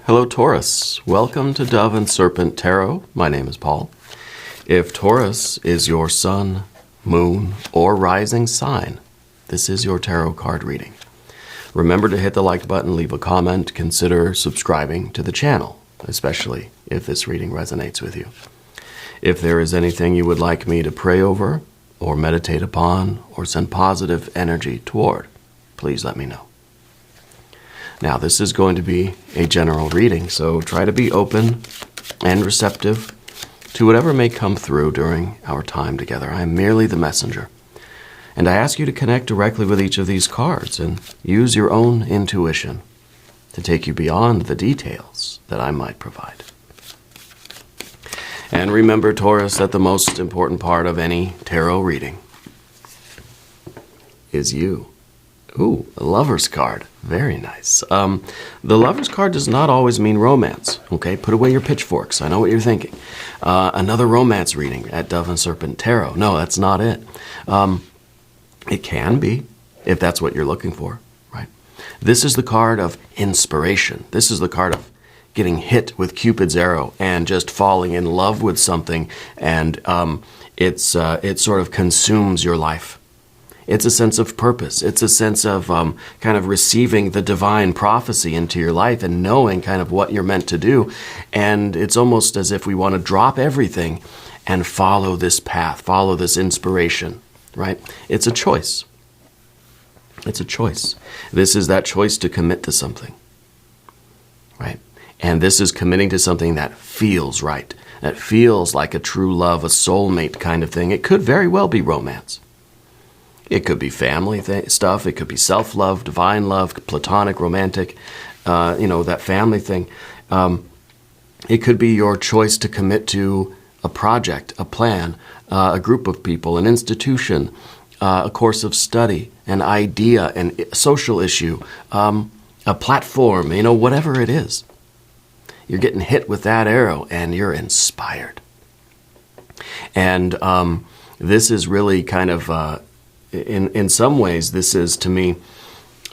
Hello, Taurus. Welcome to Dove and Serpent Tarot. My name is Paul. If Taurus is your sun, moon, or rising sign, this is your tarot card reading. Remember to hit the like button, leave a comment, consider subscribing to the channel, especially if this reading resonates with you. If there is anything you would like me to pray over, or meditate upon, or send positive energy toward, please let me know. Now, this is going to be a general reading, so try to be open and receptive to whatever may come through during our time together. I am merely the messenger. And I ask you to connect directly with each of these cards and use your own intuition to take you beyond the details that I might provide. And remember, Taurus, that the most important part of any tarot reading is you. Ooh, a lover's card. Very nice. The lover's card does not always mean romance. Okay, put away your pitchforks. I know what you're thinking. Another romance reading at Dove and Serpent Tarot. No, that's not it. It can be, if that's what you're looking for, right? This is the card of inspiration. This is the card of getting hit with Cupid's arrow and just falling in love with something, and it sort of consumes your life. It's a sense of purpose. It's a sense of kind of receiving the divine prophecy into your life and knowing kind of what you're meant to do. And it's almost as if we want to drop everything and follow this path, follow this inspiration, right? It's a choice. It's a choice. This is that choice to commit to something, right? And this is committing to something that feels right, that feels like a true love, a soulmate kind of thing. It could very well be romance. It could be family stuff. It could be self-love, divine love, platonic, romantic, that family thing. It could be your choice to commit to a project, a plan, a group of people, an institution, a course of study, an idea, a social issue, a platform, whatever it is. You're getting hit with that arrow and you're inspired. And this is really kind of... In some ways, this is to me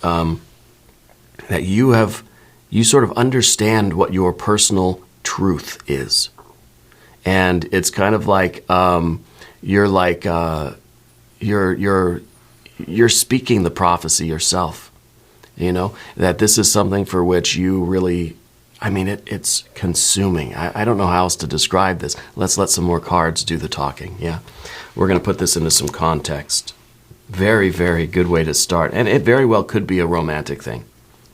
that you sort of understand what your personal truth is, and it's kind of like you're speaking the prophecy yourself. That this is something for which you really, it's consuming. I don't know how else to describe this. Let's let some more cards do the talking. Yeah, we're going to put this into some context. Very, very good way to start. And it very well could be a romantic thing.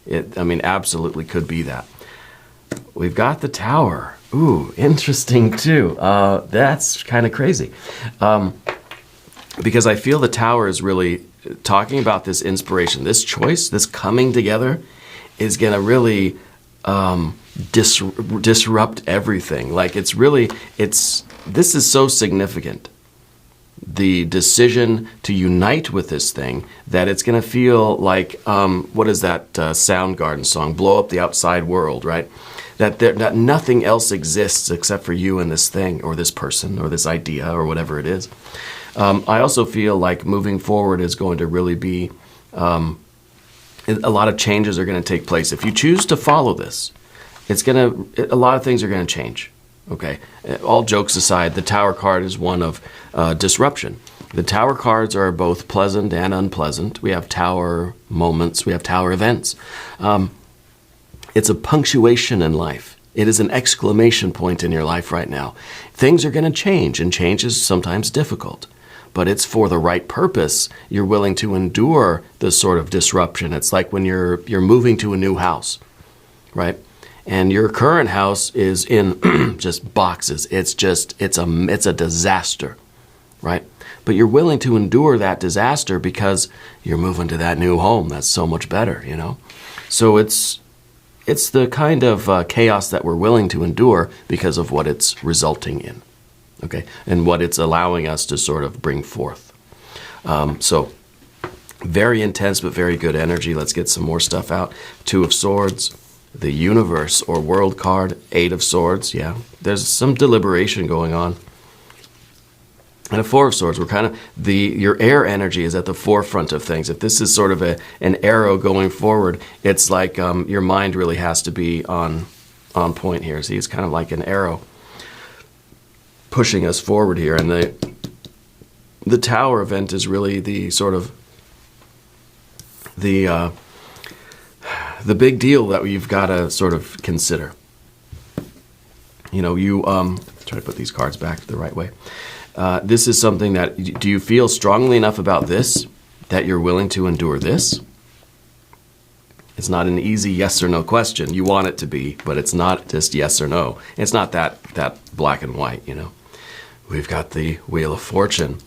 Absolutely could be that. We've got the Tower. Ooh, interesting too. That's kind of crazy. Because I feel the Tower is really talking about this inspiration, this choice, this coming together is going to really disrupt everything. Like this is so significant. The decision to unite with this thing, that it's going to feel like, what is that Soundgarden song, Blow Up the Outside World, right? That nothing else exists except for you and this thing, or this person, or this idea, or whatever it is. I also feel like moving forward is going to really be, a lot of changes are going to take place. If you choose to follow this, a lot of things are going to change. Okay, all jokes aside, the Tower card is one of disruption. The Tower cards are both pleasant and unpleasant. We have Tower moments, we have Tower events. It's a punctuation in life. It is an exclamation point in your life right now. Things are going to change, and change is sometimes difficult. But it's for the right purpose. You're willing to endure this sort of disruption. It's like when you're moving to a new house, right? And your current house is in just boxes. It's a disaster, right? But you're willing to endure that disaster because you're moving to that new home. That's so much better, So it's the kind of chaos that we're willing to endure because of what it's resulting in, okay? And what it's allowing us to sort of bring forth. So very intense, but very good energy. Let's get some more stuff out. Two of Swords. The Universe or World card, Eight of Swords, yeah. There's some deliberation going on. And a Four of Swords, we're kind of, your air energy is at the forefront of things. If this is sort of an arrow going forward, it's like your mind really has to be on on point here. See, it's kind of like an arrow pushing us forward here. And the Tower event is really the sort of the big deal that you've got to sort of consider. You know, you try to put these cards back the right way. This is something that, do you feel strongly enough about this that you're willing to endure this? It's not an easy yes or no question. You want it to be, but it's not just yes or no. It's not that black and white, you know. We've got the Wheel of Fortune.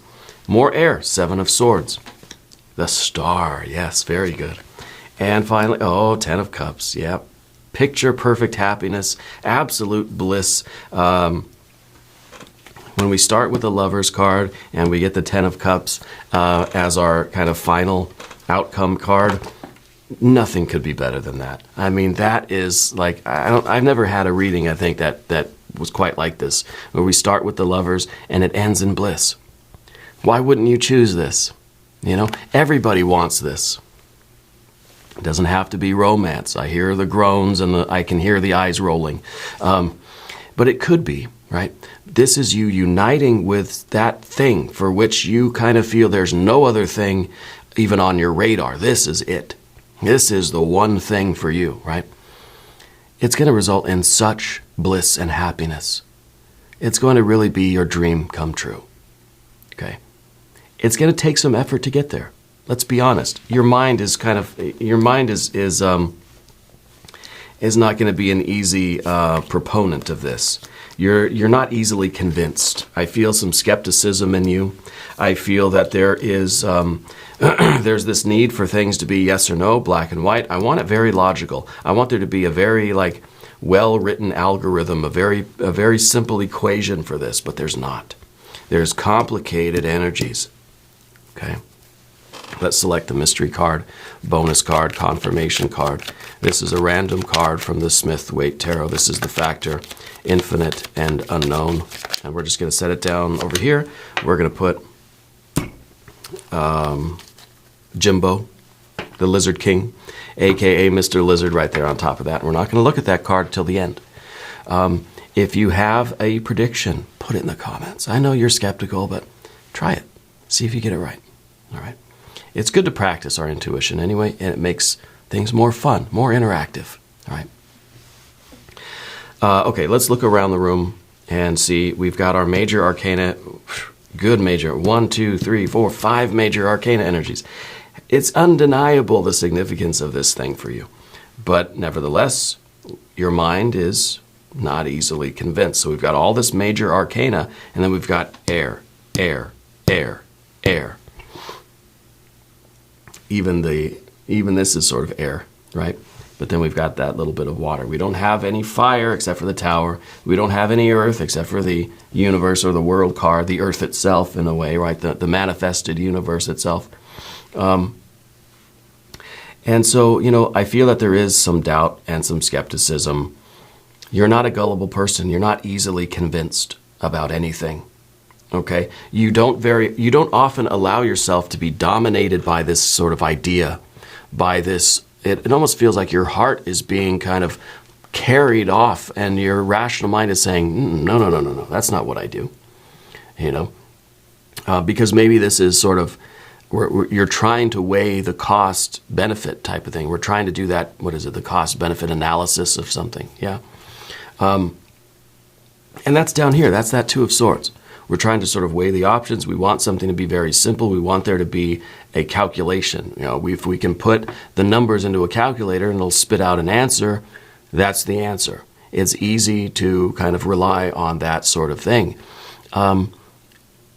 More air, 7 of Swords. The Star, yes, very good. And finally, 10 of Cups, yep. Picture perfect happiness, absolute bliss. When we start with the Lover's card and we get the 10 of Cups as our kind of final outcome card, nothing could be better than that. I mean, that is like, I've never had a reading, I think, that was quite like this, where we start with the Lovers and it ends in bliss. Why wouldn't you choose this? You know, everybody wants this. It doesn't have to be romance. I hear the groans and I can hear the eyes rolling. But it could be, right? This is you uniting with that thing for which you kind of feel there's no other thing even on your radar. This is it. This is the one thing for you, right? It's going to result in such bliss and happiness. It's going to really be your dream come true, okay? It's going to take some effort to get there. Let's be honest. Your mind is not going to be an easy proponent of this. You're not easily convinced. I feel some skepticism in you. I feel that there is there's this need for things to be yes or no, black and white. I want it very logical. I want there to be a very well-written algorithm, a very simple equation for this, but there's not. There's complicated energies. Okay. Let's select the mystery card, bonus card, confirmation card. This is a random card from the Smith-Waite Tarot. This is the factor, infinite and unknown. And we're just going to set it down over here. We're going to put Jimbo, the Lizard King, a.k.a. Mr. Lizard, right there on top of that. We're not going to look at that card till the end. If you have a prediction, put it in the comments. I know you're skeptical, but try it. See if you get it right. All right. It's good to practice our intuition anyway, and it makes things more fun, more interactive. All right. Okay, let's look around the room and see. We've got our major arcana. Good major. 1, 2, 3, 4, 5 major arcana energies. It's undeniable the significance of this thing for you. But nevertheless, your mind is not easily convinced. So we've got all this major arcana, and then we've got air, air, air, air. Even this is sort of air, right? But then we've got that little bit of water. We don't have any fire except for the tower. We don't have any earth except for the universe or the world card, the earth itself in a way, right? The manifested universe itself. And so, you know, I feel that there is some doubt and some skepticism. You're not a gullible person. You're not easily convinced about anything. Okay? You don't often allow yourself to be dominated by this sort of idea, by this. It almost feels like your heart is being kind of carried off and your rational mind is saying, no, that's not what I do. You know? Because maybe this is sort of, you're trying to weigh the cost-benefit type of thing. We're trying to do that, the cost-benefit analysis of something, yeah? And that's down here. That's that Two of Swords. We're trying to sort of weigh the options. We want something to be very simple. We want there to be a calculation. You know, if we can put the numbers into a calculator and it'll spit out an answer, that's the answer. It's easy to kind of rely on that sort of thing. But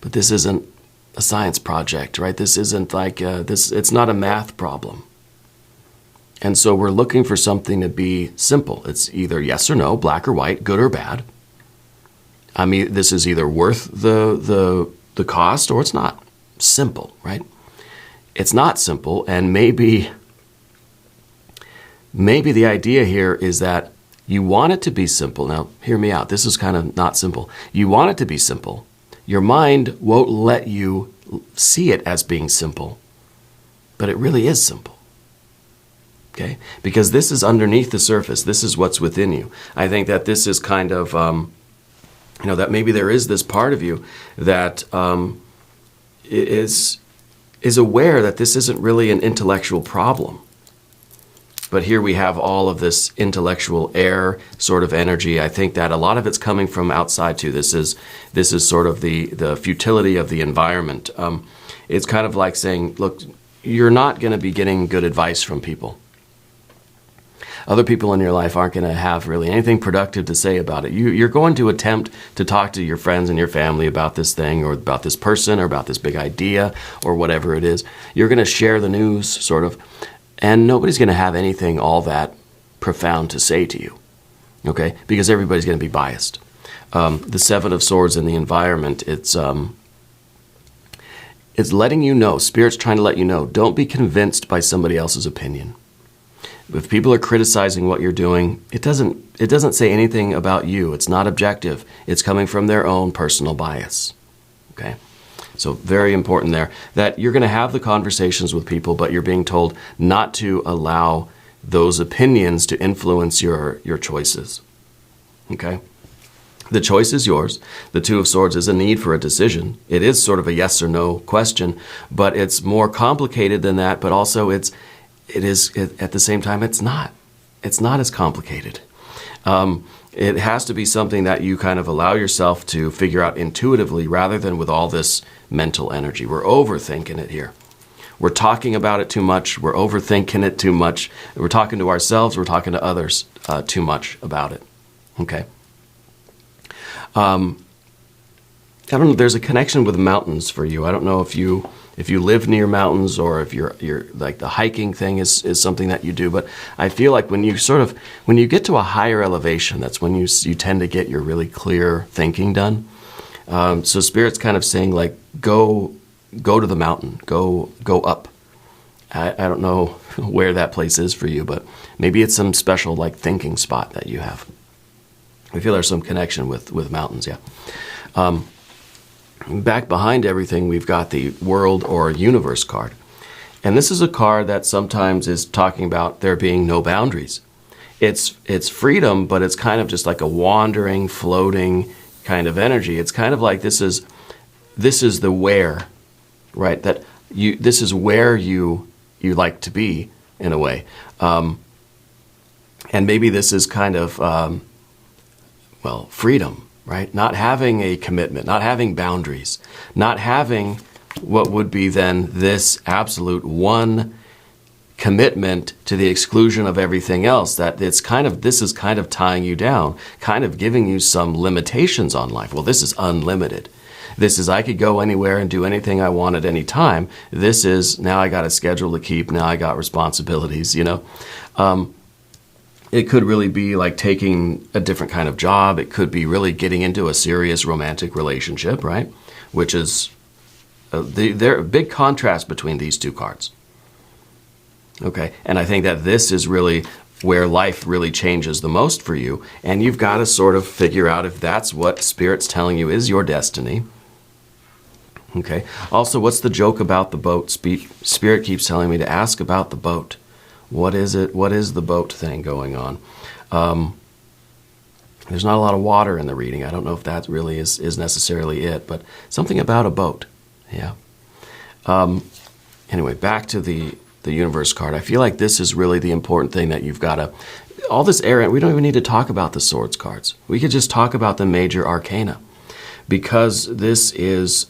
this isn't a science project, right? This isn't like it's not a math problem. And so we're looking for something to be simple. It's either yes or no, black or white, good or bad. I mean, this is either worth the cost or it's not. Simple, right? It's not simple, and maybe the idea here is that you want it to be simple. Now, hear me out. This is kind of not simple. You want it to be simple. Your mind won't let you see it as being simple, but it really is simple. Okay? Because this is underneath the surface. This is what's within you. I think that this is kind of, that maybe there is this part of you that is aware that this isn't really an intellectual problem. But here we have all of this intellectual air sort of energy. I think that a lot of it's coming from outside too. This is sort of the futility of the environment. It's kind of like saying, look, you're not going to be getting good advice from people. Other people in your life aren't going to have really anything productive to say about it. You're going to attempt to talk to your friends and your family about this thing or about this person or about this big idea or whatever it is. You're going to share the news, sort of, and nobody's going to have anything all that profound to say to you, okay? Because everybody's going to be biased. The Seven of Swords in the environment, it's letting you know, Spirit's trying to let you know, don't be convinced by somebody else's opinion. If people are criticizing what you're doing, it doesn't say anything about you. It's not objective. It's coming from their own personal bias. Okay? So very important there that you're going to have the conversations with people, but you're being told not to allow those opinions to influence your choices. Okay? The choice is yours. The Two of Swords is a need for a decision. It is sort of a yes or no question, but it's more complicated than that, but also it is at the same time, it's not as complicated. It has to be something that you kind of allow yourself to figure out intuitively rather than with all this mental energy. We're overthinking it here. We're talking about it too much. We're overthinking it too much. We're talking to ourselves. We're talking to others too much about it. Okay. I don't know. There's a connection with mountains for you. I don't know if you live near mountains or if you're like the hiking thing is something that you do. But I feel like when you get to a higher elevation, that's when you tend to get your really clear thinking done. So Spirit's kind of saying like, go to the mountain, go up. I don't know where that place is for you, but maybe it's some special like thinking spot that you have. I feel there's some connection with mountains, yeah. Back behind everything, we've got the World or Universe card. And this is a card that sometimes is talking about there being no boundaries. It's freedom, but it's kind of just like a wandering, floating kind of energy. It's kind of like this is the where, right? This is where you like to be in a way. And maybe this is kind of, freedom. Right? Not having a commitment, not having boundaries, not having what would be then this absolute one commitment to the exclusion of everything else, that this is kind of tying you down, kind of giving you some limitations on life. Well, this is unlimited. This is I could go anywhere and do anything I want at any time. This is now I got a schedule to keep, now I got responsibilities, It could really be like taking a different kind of job. It could be really getting into a serious romantic relationship, right? Which is, there a big contrast between these two cards. Okay, and I think that this is really where life really changes the most for you. And you've got to sort of figure out if that's what Spirit's telling you is your destiny. Okay, also, what's the joke about the boat? Spirit keeps telling me to ask about the boat. What is it? What is the boat thing going on? There's not a lot of water in the reading. I don't know if that really is necessarily it, but something about a boat. Yeah. Anyway, back to the universe card. I feel like this is really the important thing that you've got to... All this errant, we don't even need to talk about the swords cards. We could just talk about the major arcana, because this is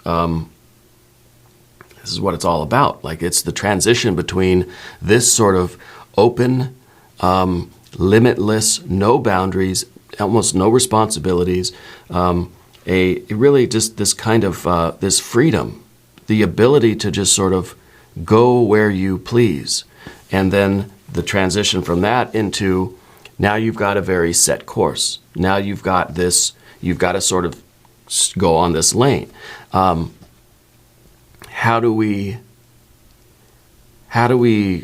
what it's all about. Like, it's the transition between this sort of open, limitless, no boundaries, almost no responsibilities, really just this kind of this freedom, the ability to just sort of go where you please, and then the transition from that into now you've got a very set course. Now you've got to sort of go on this lane. How do we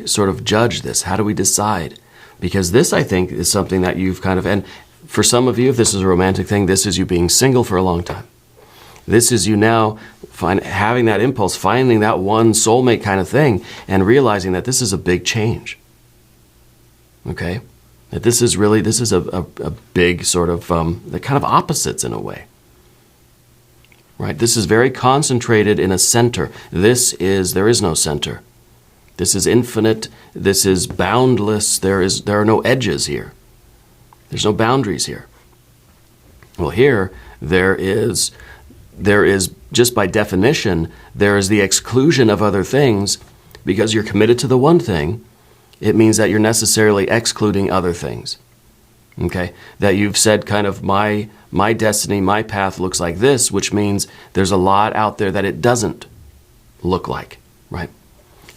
sort of judge this? How do we decide? Because this, I think, is something that you've kind of, and for some of you, if this is a romantic thing, this is you being single for a long time. This is you now having that impulse, finding that one soulmate kind of thing, and realizing that this is a big change. Okay? That this is a big sort of, the kind of opposites in a way. Right? This is very concentrated in a center. There is no center. This is infinite. This is boundless. There are no edges here. There's no boundaries here. Well, here, there is, just by definition, there is the exclusion of other things. Because you're committed to the one thing, it means that you're necessarily excluding other things. Okay? That you've said kind of, my destiny, my path looks like this, which means there's a lot out there that it doesn't look like, right?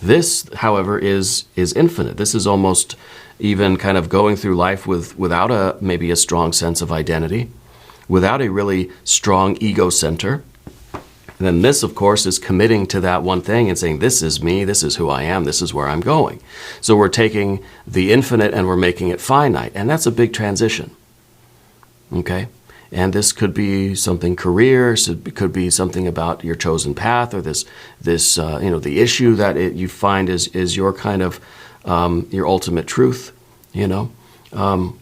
This, however, is infinite. This is almost even kind of going through life without maybe a strong sense of identity, without a really strong ego center. And then this, of course, is committing to that one thing and saying, this is me, this is who I am, this is where I'm going. So we're taking the infinite and we're making it finite. And that's a big transition. Okay? And this could be something career, it could be something about your chosen path, or this the issue that you find is your kind of, your ultimate truth, And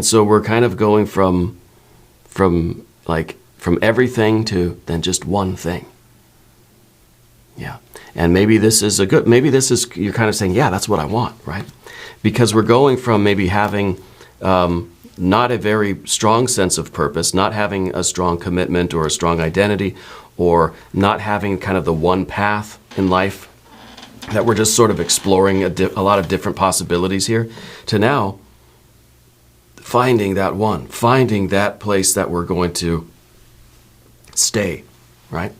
so we're kind of going from everything to then just one thing. Yeah. And maybe you're kind of saying, yeah, that's what I want, right? Because we're going from maybe having not a very strong sense of purpose, not having a strong commitment or a strong identity, or not having kind of the one path in life, that we're just sort of exploring a lot of different possibilities here, to now finding that place that we're going to stay, right?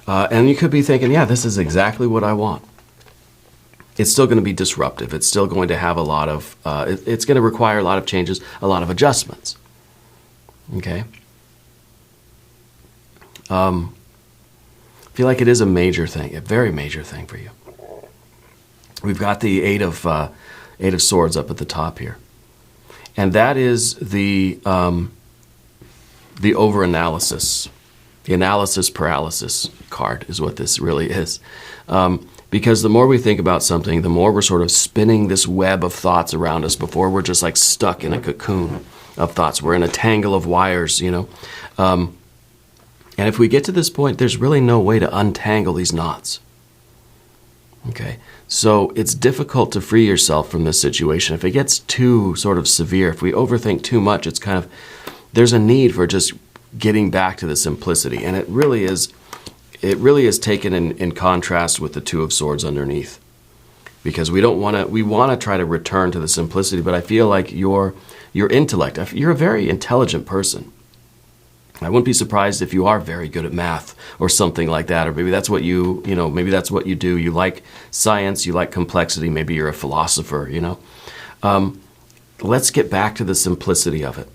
And you could be thinking, yeah, this is exactly what I want. It's still going to be disruptive. It's still going to have a lot of, it's going to require a lot of changes, a lot of adjustments. Okay? I feel like it is a major thing, a very major thing for you. We've got the Eight of Swords up at the top here. And that is the overanalysis. The analysis paralysis card is what this really is. Because the more we think about something, the more we're sort of spinning this web of thoughts around us before we're just like stuck in a cocoon of thoughts. We're in a tangle of wires, And if we get to this point, there's really no way to untangle these knots. Okay? So it's difficult to free yourself from this situation. If it gets too sort of severe, if we overthink too much, it's kind of, there's a need for just getting back to the simplicity. And it really is taken in contrast with the Two of Swords underneath. Because we want to try to return to the simplicity, but I feel like your intellect, you're a very intelligent person. I wouldn't be surprised if you are very good at math or something like that, or maybe that's what maybe that's what you do. You like science, you like complexity, maybe you're a philosopher, Let's get back to the simplicity of it.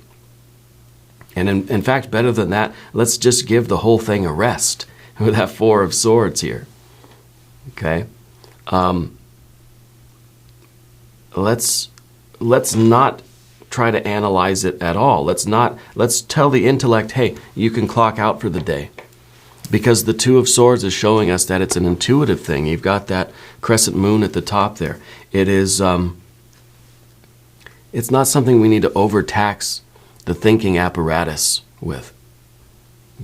And in fact, better than that, let's just give the whole thing a rest with that Four of Swords here. Okay? Let's not try to analyze it at all. Let's tell the intellect, hey, you can clock out for the day. Because the Two of Swords is showing us that it's an intuitive thing. You've got that crescent moon at the top there. It is, it's not something we need to overtax the thinking apparatus with.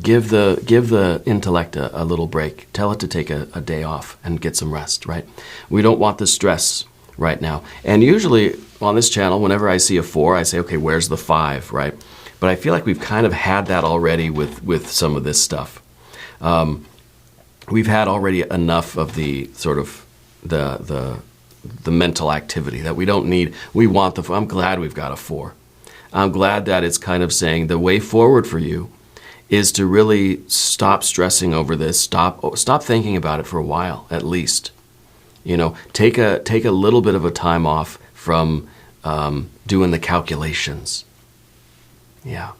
Give the intellect a little break. Tell it to take a day off and get some rest, right? We don't want the stress right now. And usually on this channel, whenever I see a 4, I say, okay, where's the 5, right? But I feel like we've kind of had that already with some of this stuff. We've had already enough of the sort of the mental activity that we don't need. We want the 4. I'm glad we've got a 4. I'm glad that it's kind of saying the way forward for you is to really stop stressing over this. Stop thinking about it for a while, at least. Take a little bit of a time off from doing the calculations. Yeah.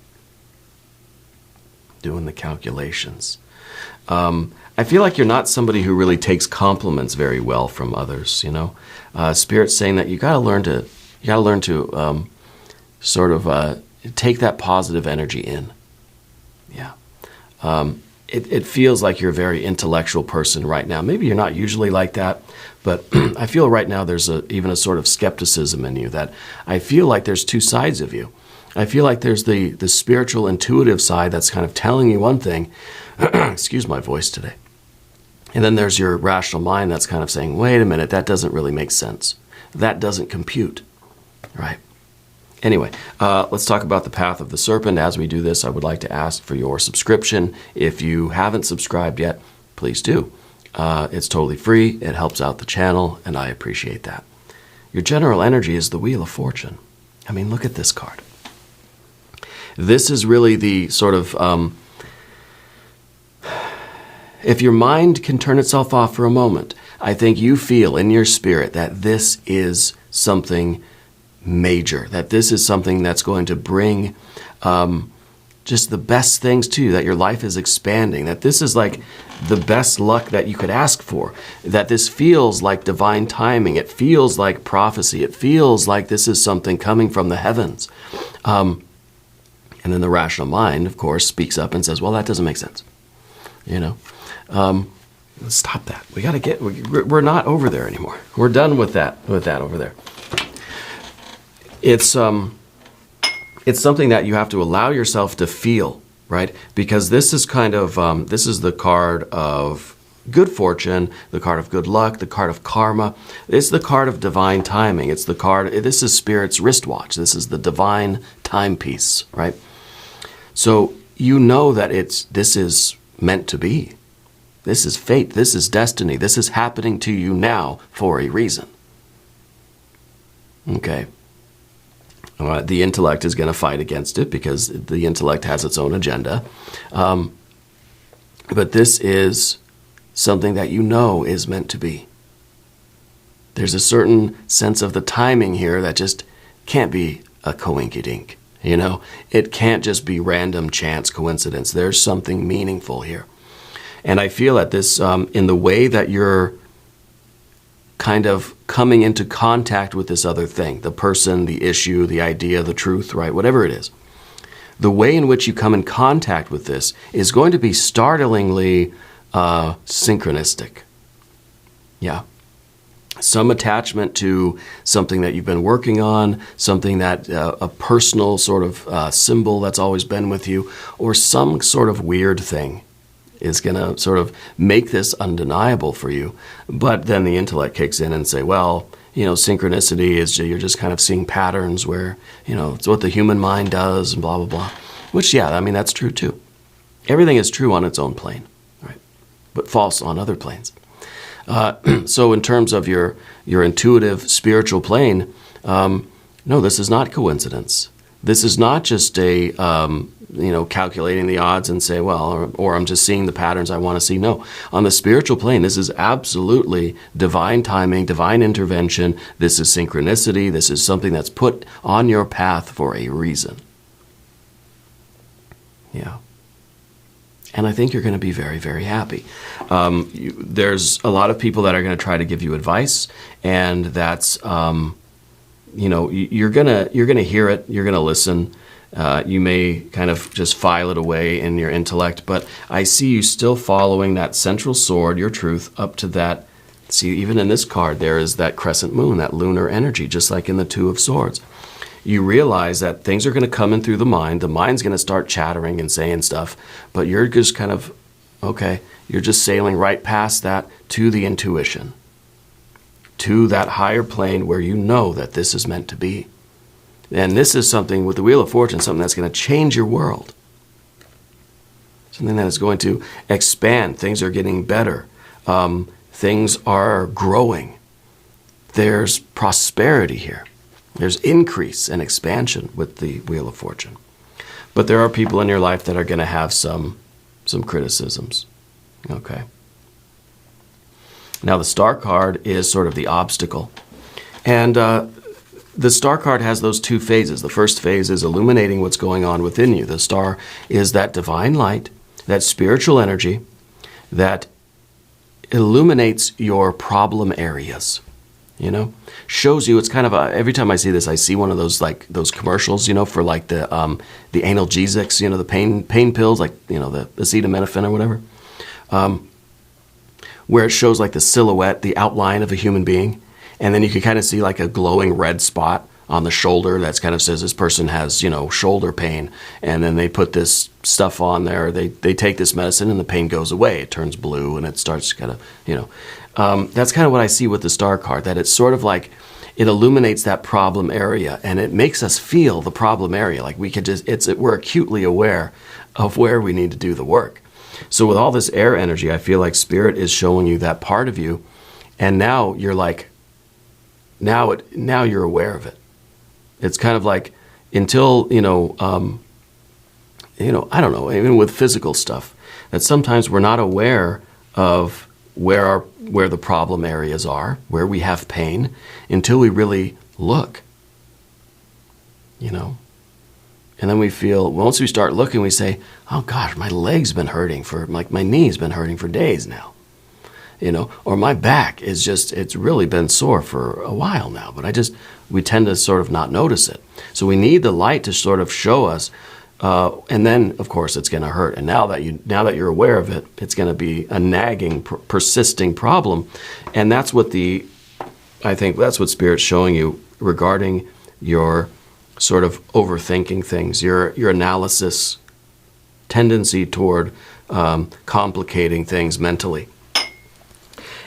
Doing the calculations. I feel like you're not somebody who really takes compliments very well from others, Spirit's saying that you gotta learn to sort of take that positive energy in. Yeah. It feels like you're a very intellectual person right now. Maybe you're not usually like that, But I feel right now there's even a sort of skepticism in you, that I feel like there's two sides of you. I feel like there's the spiritual, intuitive side that's kind of telling you one thing. Excuse my voice today. And then there's your rational mind that's kind of saying, wait a minute, that doesn't really make sense. That doesn't compute, right? Anyway, let's talk about the path of the serpent. As we do this, I would like to ask for your subscription. If you haven't subscribed yet, please do. It's totally free. It helps out the channel, and I appreciate that. Your general energy is the Wheel of Fortune. I mean, look at this card. This is really the sort of, if your mind can turn itself off for a moment, I think you feel in your spirit that this is something major, that this is something that's going to bring just the best things to you, that your life is expanding, that this is like the best luck that you could ask for, that this feels like divine timing, it feels like prophecy, it feels like this is something coming from the heavens. And then the rational mind, of course, speaks up and says, well, that doesn't make sense. You know, stop that. We got to get, we're not over there anymore. We're done with that over there. It's something that you have to allow yourself to feel, right? Because this is kind of, this is the card of good fortune, the card of good luck, the card of karma. It's the card of divine timing. It's the card, this is Spirit's wristwatch. This is the divine timepiece, right? So you know that this is meant to be. This is fate. This is destiny. This is happening to you now for a reason. Okay. The intellect is going to fight against it because the intellect has its own agenda. But this is something that you know is meant to be. There's a certain sense of the timing here that just can't be a coinkydink. You know, it can't just be random chance coincidence. There's something meaningful here. And I feel that this, in the way that you're kind of coming into contact with this other thing, the person, the issue, the idea, the truth, right? Whatever it is. The way in which you come in contact with this is going to be startlingly synchronistic. Yeah. Some attachment to something that you've been working on, something that a personal sort of symbol that's always been with you, or some sort of weird thing is going to sort of make this undeniable for you. But then the intellect kicks in and say, well, you know, synchronicity is you're just kind of seeing patterns where, you know, it's what the human mind does and blah, blah, blah. Which, yeah, I mean, that's true too. Everything is true on its own plane, right? But false on other planes. So in terms of your intuitive spiritual plane, no, this is not coincidence. This is not just a, calculating the odds and say, well, or I'm just seeing the patterns I want to see. No, on the spiritual plane, this is absolutely divine timing, divine intervention. This is synchronicity. This is something that's put on your path for a reason. Yeah. And I think you're going to be very, very happy. There's a lot of people that are going to try to give you advice, and that's, you're gonna hear it, you're gonna listen. You may kind of just file it away in your intellect, but I see you still following that central sword, your truth, up to that. See, even in this card, there is that crescent moon, that lunar energy, just like in the Two of Swords. You realize that things are going to come in through the mind. The mind's going to start chattering and saying stuff, but you're just kind of, okay, you're just sailing right past that to the intuition, to that higher plane where you know that this is meant to be. And this is something with the Wheel of Fortune, something that's going to change your world. Something that is going to expand. Things are getting better. Things are growing. There's prosperity here. There's increase and expansion with the Wheel of Fortune. But there are people in your life that are going to have some criticisms. Okay. Now the Star card is sort of the obstacle. And the Star card has those two phases. The first phase is illuminating what's going on within you. The Star is that divine light, that spiritual energy that illuminates your problem areas. You know, shows you. It's kind of every time I see this, I see one of those like those commercials, for like the analgesics, the pain pills, like the acetaminophen or whatever. where it shows like the silhouette, the outline of a human being. And then you can kind of see like a glowing red spot on the shoulder that's kind of says this person has, shoulder pain. And then they put this stuff on there. They take this medicine and the pain goes away. It turns blue and it starts kind of, that's kind of what I see with the star card, that it's sort of like it illuminates that problem area and it makes us feel the problem area. Like we could we're acutely aware of where we need to do the work. So with all this air energy, I feel like Spirit is showing you that part of you. And now you're like, now you're aware of it. It's kind of like until, I don't know, even with physical stuff, that sometimes we're not aware of where the problem areas are, where we have pain, until we really look, And then we feel, once we start looking, we say, oh gosh, my leg's been hurting my knee's been hurting for days now. Or my back it's really been sore for a while now, but we tend to sort of not notice it. So we need the light to sort of show us, and then of course it's going to hurt. And now that you're aware of it, it's going to be a nagging, persisting problem. And I think that's what Spirit's showing you regarding your sort of overthinking things, your analysis tendency toward complicating things mentally.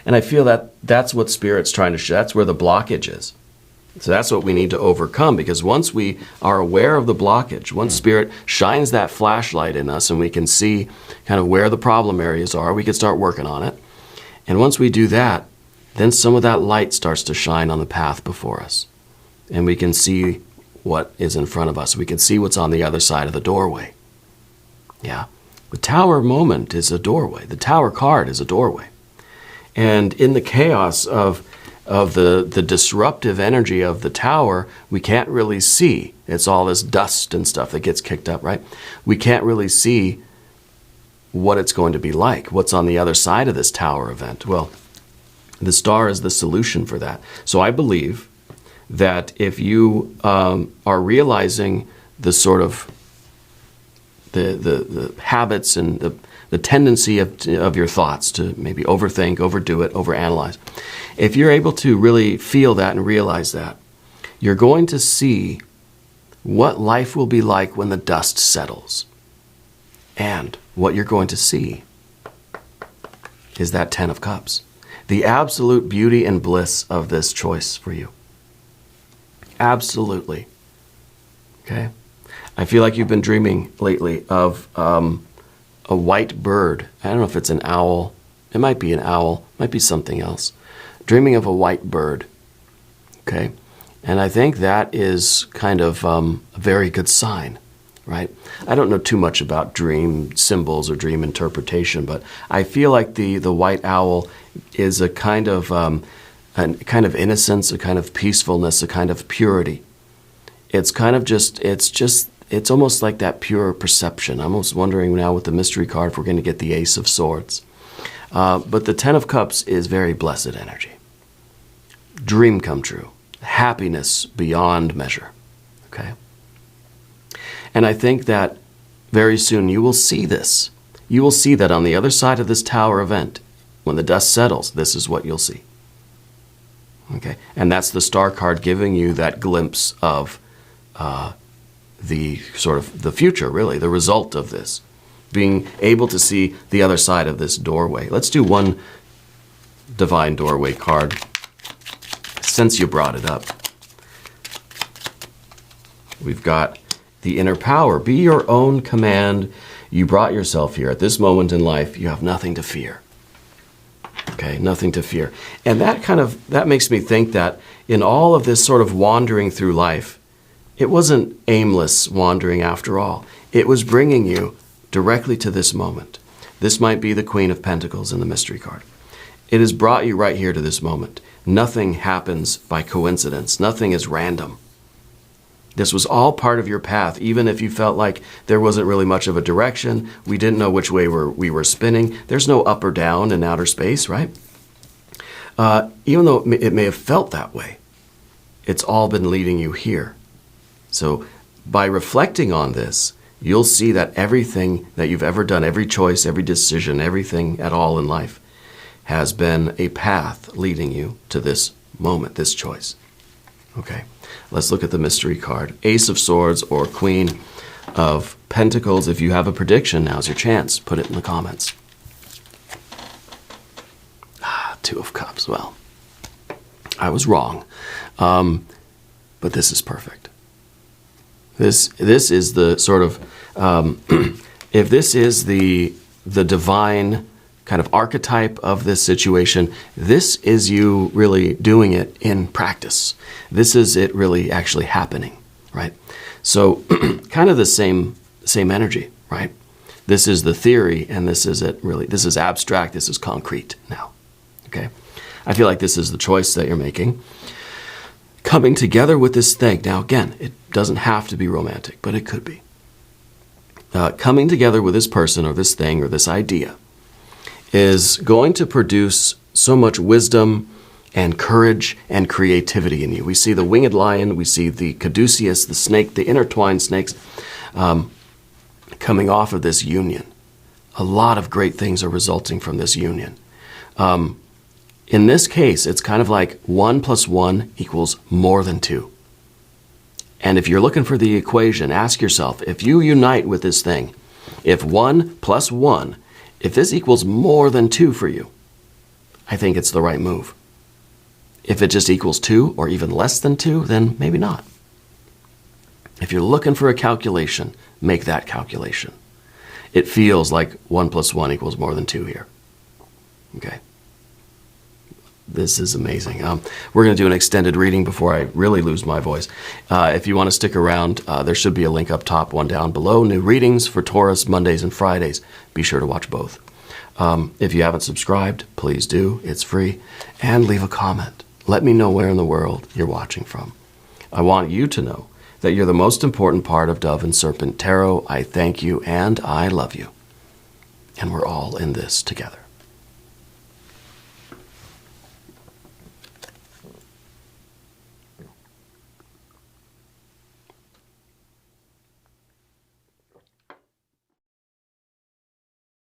And I feel that that's what Spirit's trying to show. That's where the blockage is. So that's what we need to overcome, because once we are aware of the blockage, once Spirit shines that flashlight in us and we can see kind of where the problem areas are, we can start working on it. And once we do that, then some of that light starts to shine on the path before us. And we can see what is in front of us. We can see what's on the other side of the doorway. Yeah. The Tower moment is a doorway. The Tower card is a doorway. And in the chaos of the disruptive energy of the Tower, we can't really see. It's all this dust and stuff that gets kicked up, right? We can't really see what it's going to be like, what's on the other side of this Tower event. Well, the star is the solution for that. So I believe that if you are realizing the sort of the habits and the tendency of your thoughts to maybe overthink, overdo it, overanalyze. If you're able to really feel that and realize that, you're going to see what life will be like when the dust settles. And what you're going to see is that 10 of Cups. The absolute beauty and bliss of this choice for you. Absolutely. Okay? I feel like you've been dreaming lately of a white bird. I don't know if it's an owl. It might be an owl. It might be something else. Dreaming of a white bird. Okay? And I think that is kind of a very good sign, right? I don't know too much about dream symbols or dream interpretation, but I feel like the white owl is a kind of innocence, a kind of peacefulness, a kind of purity. It's kind of it's almost like that pure perception. I'm almost wondering now with the mystery card if we're going to get the Ace of Swords. But the 10 of Cups is very blessed energy. Dream come true. Happiness beyond measure. Okay? And I think that very soon you will see this. You will see that on the other side of this Tower event, when the dust settles, this is what you'll see. Okay? And that's the star card giving you that glimpse of the sort of the future, really, the result of this. Being able to see the other side of this doorway. Let's do one divine doorway card, since you brought it up. We've got the inner power. Be your own command. You brought yourself here. At this moment in life, you have nothing to fear. Okay, nothing to fear. And that makes me think that in all of this sort of wandering through life, it wasn't aimless wandering after all. It was bringing you directly to this moment. This might be the Queen of Pentacles in the mystery card. It has brought you right here to this moment. Nothing happens by coincidence. Nothing is random. This was all part of your path, even if you felt like there wasn't really much of a direction. We didn't know which way we were spinning. There's no up or down in outer space, right? Even though it may have felt that way, it's all been leading you here. So by reflecting on this, you'll see that everything that you've ever done, every choice, every decision, everything at all in life has been a path leading you to this moment, this choice. Okay, let's look at the mystery card. Ace of Swords or Queen of Pentacles. If you have a prediction, now's your chance. Put it in the comments. Two of Cups. Well, I was wrong. But this is perfect. This is the sort of, if this is the divine kind of archetype of this situation, this is you really doing it in practice. This is it really actually happening, right? So kind of the same energy, right? This is the theory, and this is it really. This is abstract, this is concrete now, okay? I feel like this is the choice that you're making. Coming together with this thing. Now, again, it doesn't have to be romantic, but it could be. Coming together with this person or this thing or this idea is going to produce so much wisdom and courage and creativity in you. We see the winged lion, we see the caduceus, the snake, the intertwined snakes coming off of this union. A lot of great things are resulting from this union. In this case, it's kind of like 1 + 1 equals more than 2. And if you're looking for the equation, ask yourself, if you unite with this thing, if 1 + 1, if this equals more than 2 for you, I think it's the right move. If it just equals 2 or even less than 2, then maybe not. If you're looking for a calculation, make that calculation. It feels like 1 + 1 equals more than 2 here. Okay. This is amazing. We're going to do an extended reading before I really lose my voice. If you want to stick around, there should be a link up top, one down below. New readings for Taurus, Mondays and Fridays. Be sure to watch both. If you haven't subscribed, please do. It's free. And leave a comment. Let me know where in the world you're watching from. I want you to know that you're the most important part of Dove and Serpent Tarot. I thank you and I love you. And we're all in this together.